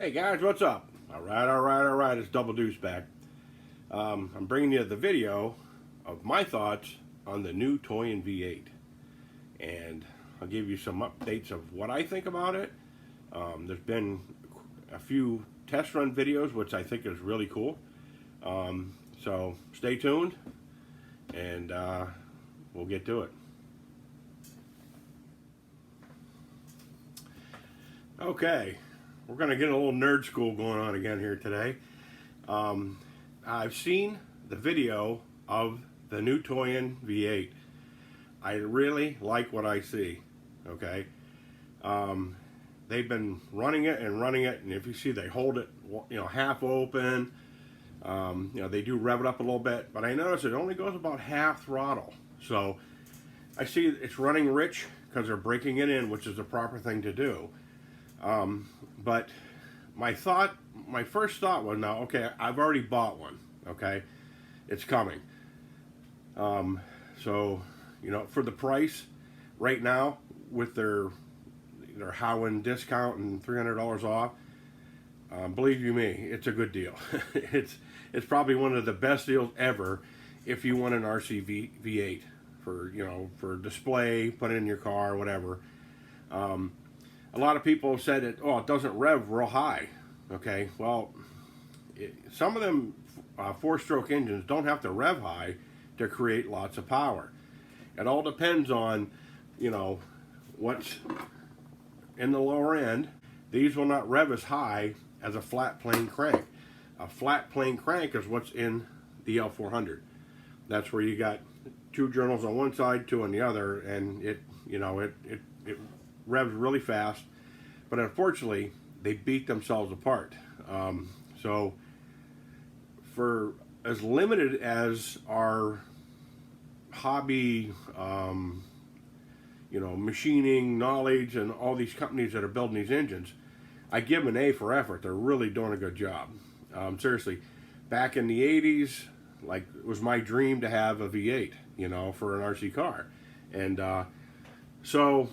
Hey guys, what's up? All right, it's Double Deuce back. I'm bringing you the video of my thoughts on the new Toyan V8. And I'll give you some updates of what I think about it. There's been a few test run videos, which I think is really cool. So stay tuned, and we'll get to it. Okay. We're going to get a little nerd school going on again here today. I've seen the video of the new Toyan V8. I really like what I see. Okay, they've been running it, and if you see, they hold it, half open. They do rev it up a little bit, but I notice it only goes about half throttle. So I see it's running rich because they're breaking it in, which is the proper thing to do. But my first thought was, now, okay, I've already bought one, okay, it's coming. So, for the price right now with their Howin discount and $300 off, believe you me, it's a good deal. It's probably one of the best deals ever if you want an RC V8 for display, put it in your car, whatever. A lot of people have said that, it doesn't rev real high. Okay, well, some of them four-stroke engines don't have to rev high to create lots of power. It all depends on, what's in the lower end. These will not rev as high as a flat plane crank. A flat plane crank is what's in the L400. That's where you got two journals on one side, two on the other, and it revs really fast, but unfortunately they beat themselves apart. So for as limited as our hobby machining knowledge and all these companies that are building these engines, I give them an A for effort. They're really doing a good job. Seriously, back in the 80s, it was my dream to have a V8 for an RC car, and so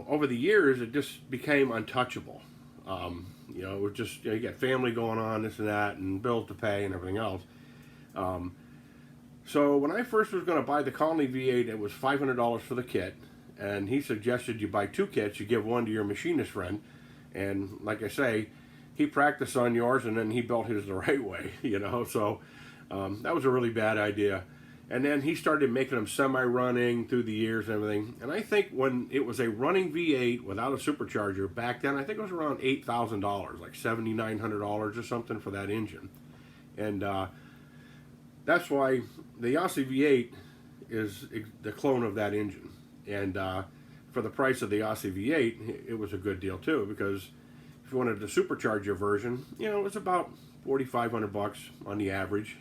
over the years, it just became untouchable. It was just, you got family going on, this and that, and bills to pay and everything else. So when I first was going to buy the Conley V8, it was $500 for the kit, and he suggested you buy two kits, you give one to your machinist friend, and like I say, he practiced on yours, and then he built his the right way, so that was a really bad idea. And then he started making them semi-running through the years and everything. And I think when it was a running V8 without a supercharger, back then, I think it was around $8,000, like $7,900 or something for that engine. And that's why the Aussie V8 is the clone of that engine. And for the price of the Aussie V8, it was a good deal too, because if you wanted the supercharger version, it was about $4,500 on the average,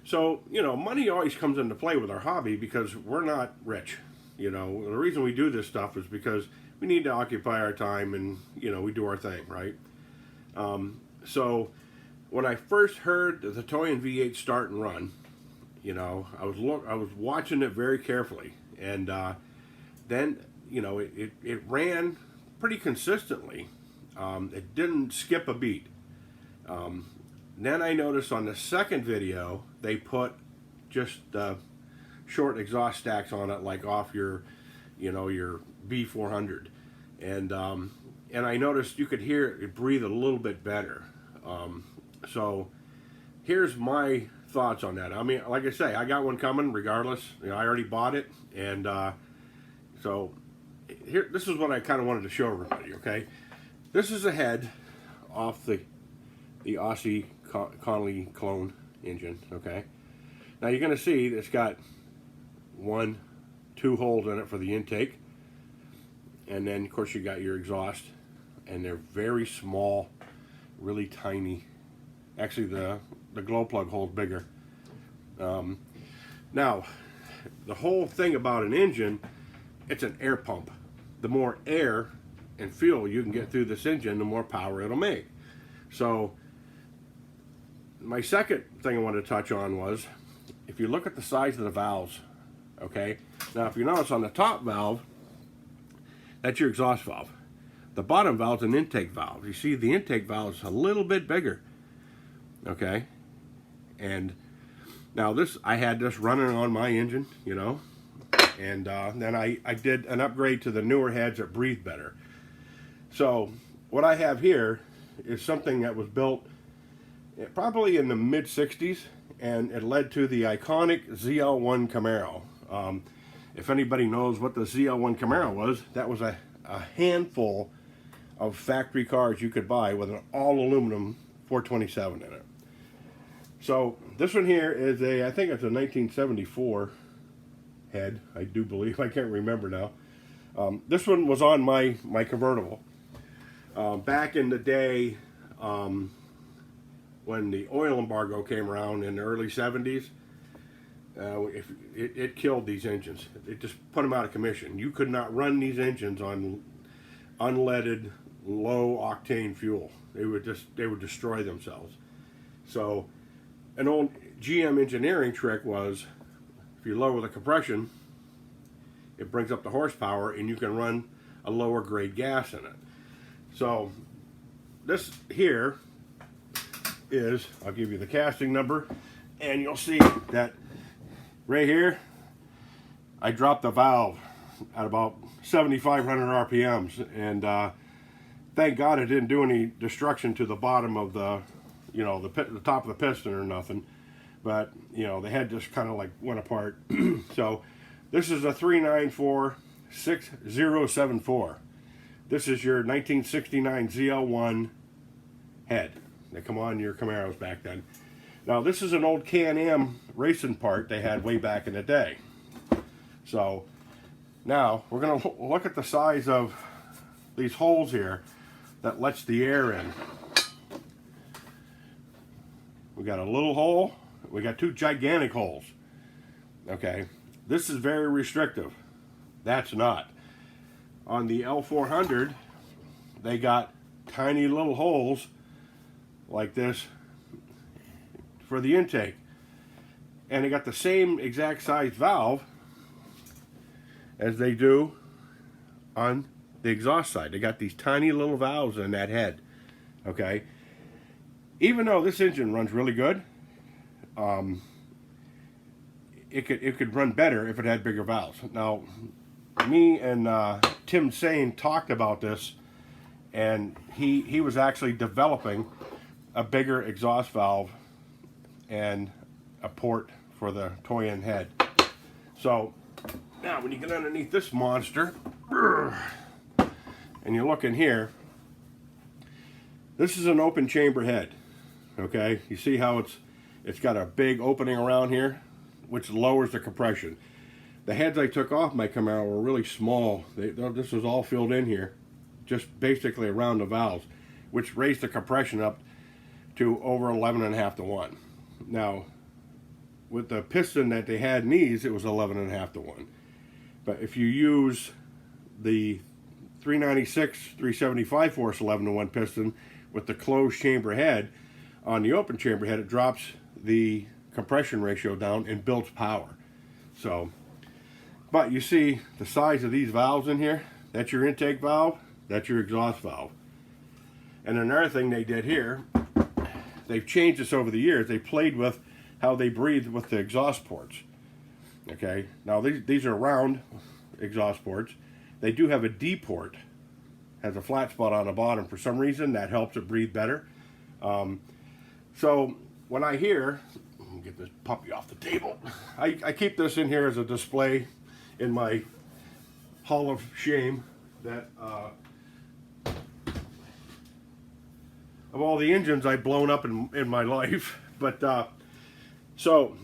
So, money always comes into play with our hobby because we're not rich. The reason we do this stuff is because we need to occupy our time and, we do our thing, right? So when I first heard the Toyan V8 start and run, I was watching it very carefully. And then, it ran pretty consistently. It didn't skip a beat. Then I noticed on the second video, they put just short exhaust stacks on it, like off your B400. And I noticed you could hear it breathe a little bit better. So here's my thoughts on that. I mean, like I say, I got one coming regardless. I already bought it. And so this is what I kind of wanted to show everybody, okay? This is a head off the Aussie Conley clone engine, okay? Now you're going to see it's got two holes in it for the intake, and then of course you got your exhaust, and they're very small, really tiny. Actually, the glow plug hole's bigger. Now, the whole thing about an engine, it's an air pump. The more air and fuel you can get through this engine, the more power it'll make. So my second thing I wanted to touch on was, if you look at the size of the valves, okay? Now, if you notice on the top valve, that's your exhaust valve. The bottom valve is an intake valve. You see, the intake valve is a little bit bigger. Okay, and now I had this running on my engine, you know, and then I did an upgrade to the newer heads that breathe better. So what I have here is something that was built probably in the mid-60s, and it led to the iconic ZL1 Camaro. If anybody knows what the ZL1 Camaro was, that was a handful of factory cars you could buy with an all-aluminum 427 in it. So this one here is I think it's a 1974 head, I do believe. I can't remember now. This one was on my convertible. Back in the day, when the oil embargo came around in the early 70s, it killed these engines. It just put them out of commission. You could not run these engines on unleaded, low-octane fuel. They would destroy themselves. So an old GM engineering trick was, if you lower the compression, it brings up the horsepower, and you can run a lower grade gas in it. So this here is, I'll give you the casting number, and you'll see that right here, I dropped the valve at about 7,500 RPMs, and thank God it didn't do any destruction to the bottom of the, you know, the top of the piston or nothing, but you know, the head just kind of like went apart. So this is a 394-6074. This is your 1969 ZL1 head. They come on your Camaros back then. Now this is an old Can-Am racing part they had way back in the day. So now we're going to look at the size of these holes here that lets the air in. We got a little hole. We got two gigantic holes. Okay, this is very restrictive. That's not. On the L400, they got tiny little holes like this for the intake, and they got the same exact size valve as they do on the exhaust side. They got these tiny little valves in that head. Okay, even though this engine runs really good, it could run better if it had bigger valves. Now, me and Tim Sane talked about this, and he was actually developing a bigger exhaust valve and a port for the Toyan head. So now when you get underneath this monster and you look in here, this is an open chamber head. Okay, you see how it's got a big opening around here, which lowers the compression. The heads I took off my Camaro were really small. This was all filled in here, just basically around the valves, which raised the compression up to over 11.5 to 1. Now, with the piston that they had in these, it was 11.5 to 1. But if you use the 396, 375 force 11 to 1 piston with the closed chamber head, on the open chamber head, it drops the compression ratio down and builds power. So, but you see the size of these valves in here, that's your intake valve, that's your exhaust valve. And another thing they did here, they've changed this over the years. They played with how they breathe with the exhaust ports. Okay, now these are round exhaust ports. They do have a D port, has a flat spot on the bottom. For some reason, that helps it breathe better. So when I hear, let me get this puppy off the table. I keep this in here as a display in my Hall of Shame that of all the engines I've blown up in my life. But so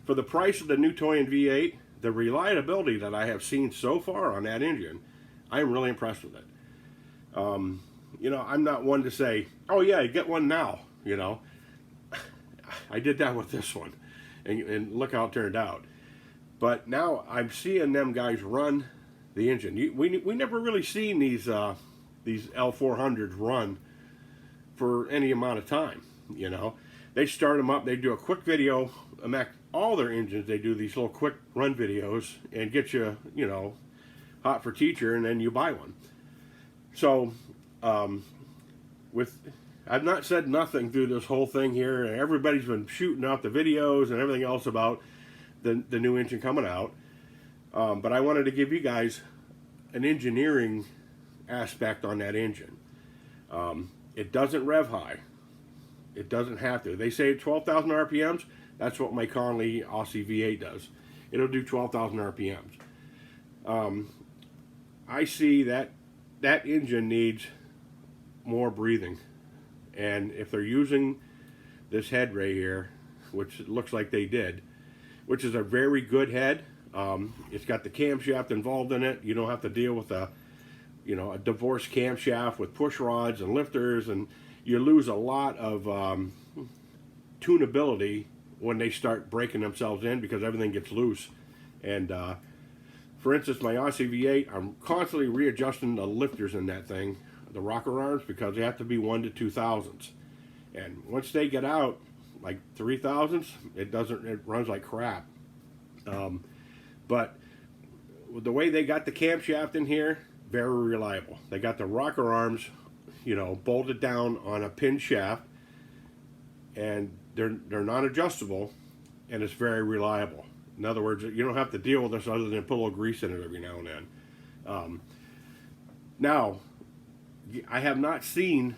for the price of the new Toyan V8, the reliability that I have seen so far on that engine, I am really impressed with it. You know, I'm not one to say, oh yeah, get one now, you know. I did that with this one, and look how it turned out. But now I'm seeing them guys run the engine. We never really seen these L400s run for any amount of time, you know. They start them up, they do a quick video. All their engines, they do these little quick run videos and get you, you know, hot for teacher, and then you buy one. So, I've not said nothing through this whole thing here. Everybody's been shooting out the videos and everything else about the new engine coming out. But I wanted to give you guys an engineering aspect on that engine. It doesn't rev high. It doesn't have to. They say 12,000 RPMs. That's what my Conley Aussie V8 does. It'll do 12,000 RPMs. I see that engine needs more breathing. And if they're using this head right here, which it looks like they did, which is a very good head, it's got the camshaft involved in it. You don't have to deal with a divorced camshaft with push rods and lifters, and you lose a lot of tunability when they start breaking themselves in because everything gets loose. And for instance, my Aussie V8, I'm constantly readjusting the lifters in that thing, the rocker arms, because they have to be 1 to 2,000s. And once they get out like 3,000s, it runs like crap. But the way they got the camshaft in here, very reliable. They got the rocker arms, bolted down on a pin shaft, and they're non-adjustable, and it's very reliable. In other words, you don't have to deal with this other than put a little grease in it every now and then. Now, I have not seen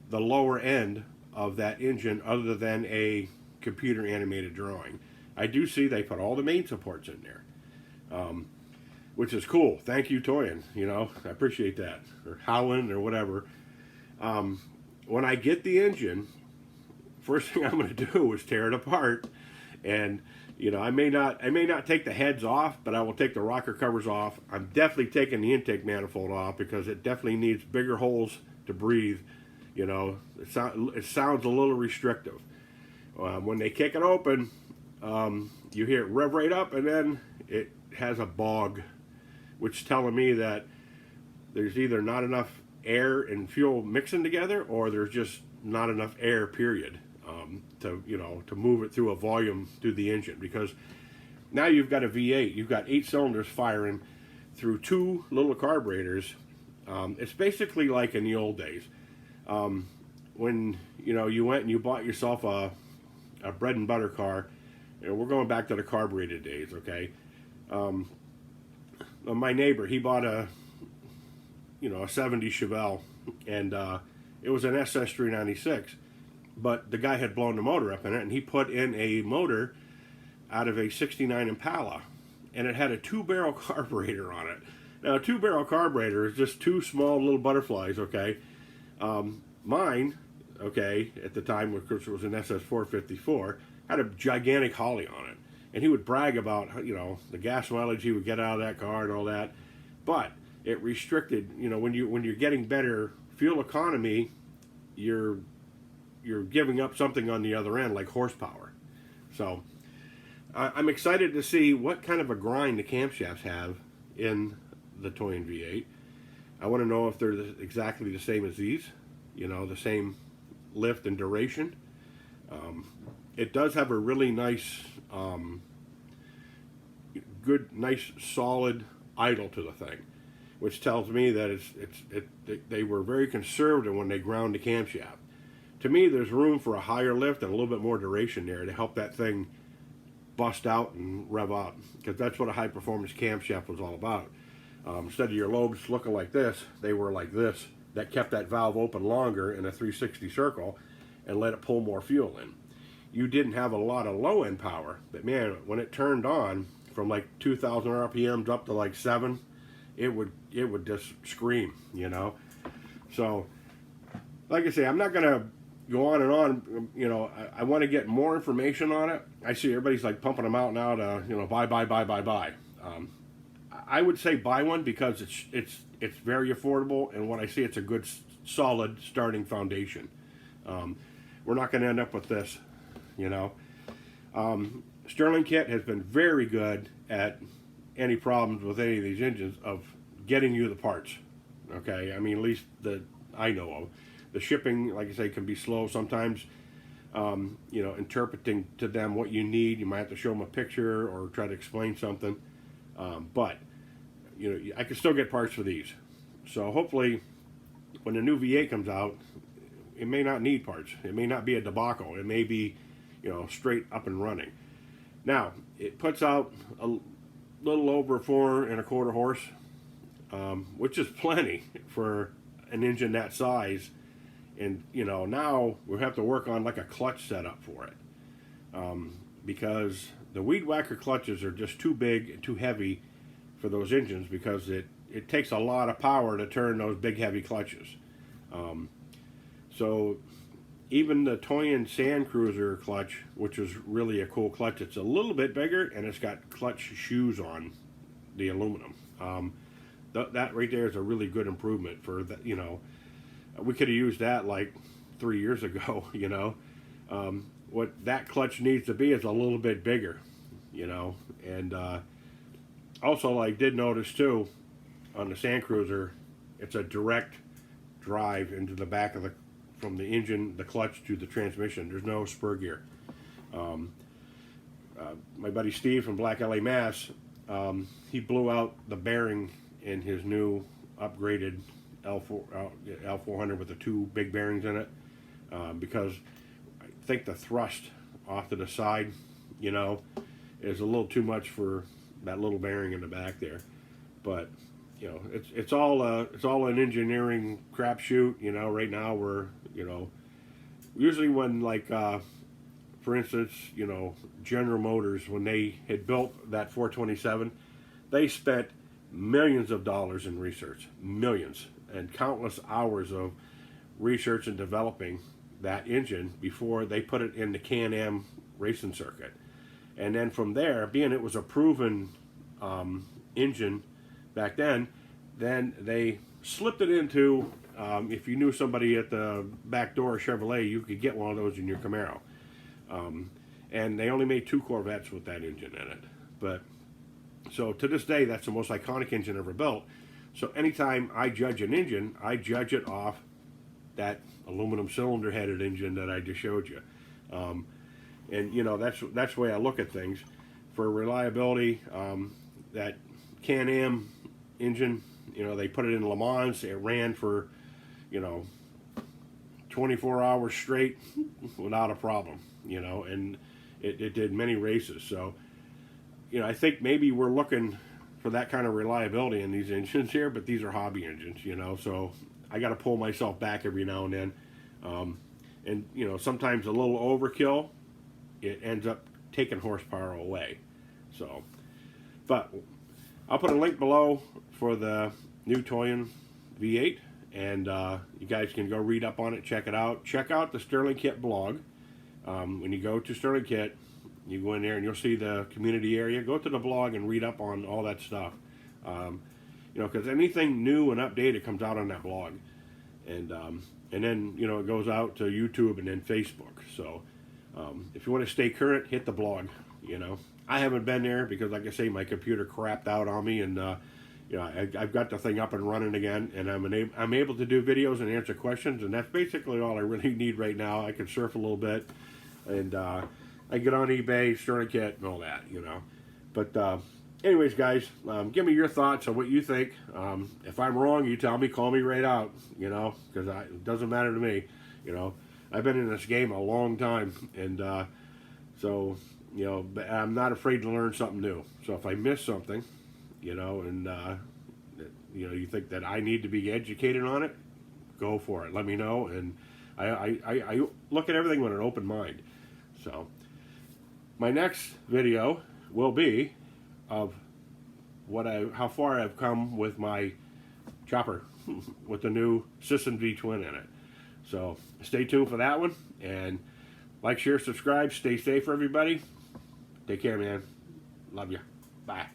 the lower end of that engine other than a computer animated drawing. I do see they put all the main supports in there, which is cool. Thank you, Toyan. I appreciate that, or Howland, or whatever. When I get the engine, first thing I'm going to do is tear it apart, and I may not take the heads off, but I will take the rocker covers off. I'm definitely taking the intake manifold off because it definitely needs bigger holes to breathe. It sounds a little restrictive. When they kick it open, you hear it rev right up, and then it has a bog, which is telling me that there's either not enough air and fuel mixing together, or there's just not enough air, period, to move it through a volume through the engine. Because now you've got a V8, you've got 8 cylinders firing through 2 little carburetors. It's basically like in the old days, when you went and you bought yourself a bread and butter car. We're going back to the carbureted days, okay? My neighbor, he bought a 70 Chevelle, and it was an SS396, but the guy had blown the motor up in it, and he put in a motor out of a 69 Impala, and it had a 2-barrel carburetor on it. Now, a 2-barrel carburetor is just 2 small little butterflies, okay? Mine, okay, at the time, of course, it was an SS454, had a gigantic Holly on it, and he would brag about the gas mileage he would get out of that car and all that, but it restricted. When you're getting better fuel economy, you're giving up something on the other end, like horsepower. So I'm excited to see what kind of a grind the camshafts have in the Toyan V8. I want to know if they're exactly the same as these, the same lift and duration. It does have a really nice, nice solid idle to the thing, which tells me that they were very conservative when they ground the camshaft. To me, there's room for a higher lift and a little bit more duration there to help that thing bust out and rev up, because that's what a high performance camshaft was all about. Instead of your lobes looking like this, they were like this. That kept that valve open longer in a 360 circle and let it pull more fuel in. You didn't have a lot of low end power, but man, when it turned on from like 2,000 RPMs up to like 7, it would just scream, So, like I say, I'm not gonna go on and on. I want to get more information on it. I see everybody's like pumping them out now to buy. I would say buy one because it's very affordable, and what I see, it's a good solid starting foundation. We're not going to end up with this, Sterling Kit has been very good at any problems with any of these engines of getting you the parts. Okay, I mean, at least that I know of. The shipping, like I say, can be slow sometimes. Interpreting to them what you need, you might have to show them a picture or try to explain something. But I can still get parts for these. So hopefully when the new V8 comes out, it may not need parts. It may not be a debacle. It may be, you know, straight up and running. Now, it puts out a little over 4¼ horse, which is plenty for an engine that size. And, you know, now we have to work on like a clutch setup for it, because the weed whacker clutches are just too big and too heavy for those engines, because it takes a lot of power to turn those big heavy clutches. So even the Toyan Sand Cruiser clutch, which is really a cool clutch, it's a little bit bigger and it's got clutch shoes on the aluminum. That right there is a really good improvement for that. You know, we could have used that like 3 years ago. You know, what that clutch needs to be is a little bit bigger. You know, and also I did notice too on the Sand Cruiser, it's a direct drive into the back of the, from the engine, the clutch to the transmission. There's no spur gear. My buddy Steve from Black LA Mass, he blew out the bearing in his new upgraded L400 with the 2 big bearings in it, because I think the thrust off to the side, you know, is a little too much for that little bearing in the back there. But you know, it's all an engineering crapshoot. You know, right now we're, you know, usually when like for instance, you know, General Motors, when they had built that 427, they spent millions of dollars in research, millions, and countless hours of research and developing that engine before they put it in the Can-Am racing circuit. And then from there, being it was a proven engine back then they slipped it into, if you knew somebody at the back door of Chevrolet, you could get one of those in your Camaro. And they only made 2 Corvettes with that engine in it. But so to this day, that's the most iconic engine ever built. So anytime I judge an engine, I judge it off that aluminum cylinder headed engine that I just showed you. And you know, that's the way I look at things. For reliability, that Can-Am engine, you know, they put it in Le Mans. It ran for, you know, 24 hours straight without a problem, you know, and it did many races. So, you know, I think maybe we're looking for that kind of reliability in these engines here, but these are hobby engines, you know, so I got to pull myself back every now and then. And, you know, sometimes a little overkill, it ends up taking horsepower away. So, but I'll put a link below for the new Toyan V8, and you guys can go read up on it, check it out. Check out the Sterling Kit blog. When you go to Sterling Kit, you go in there and you'll see the community area. Go to the blog and read up on all that stuff. You know, because anything new and updated comes out on that blog. And then, you know, it goes out to YouTube and then Facebook. So if you want to stay current, hit the blog, you know. I haven't been there because, like I say, my computer crapped out on me, and you know, I've got the thing up and running again, and I'm able to do videos and answer questions, and that's basically all I really need right now. I can surf a little bit, and I get on eBay, Sterling Kit, and all that, you know. But anyways, guys, give me your thoughts on what you think. If I'm wrong, you tell me, call me right out, you know, because it doesn't matter to me, you know. I've been in this game a long time, and so, you know, I'm not afraid to learn something new. So if I miss something, you know, and you know, you think that I need to be educated on it, go for it. Let me know, and I look at everything with an open mind. So my next video will be of how far I've come with my chopper with the new Sisson V twin in it. So stay tuned for that one, and like, share, subscribe. Stay safe, everybody. Take care, man. Love you. Bye.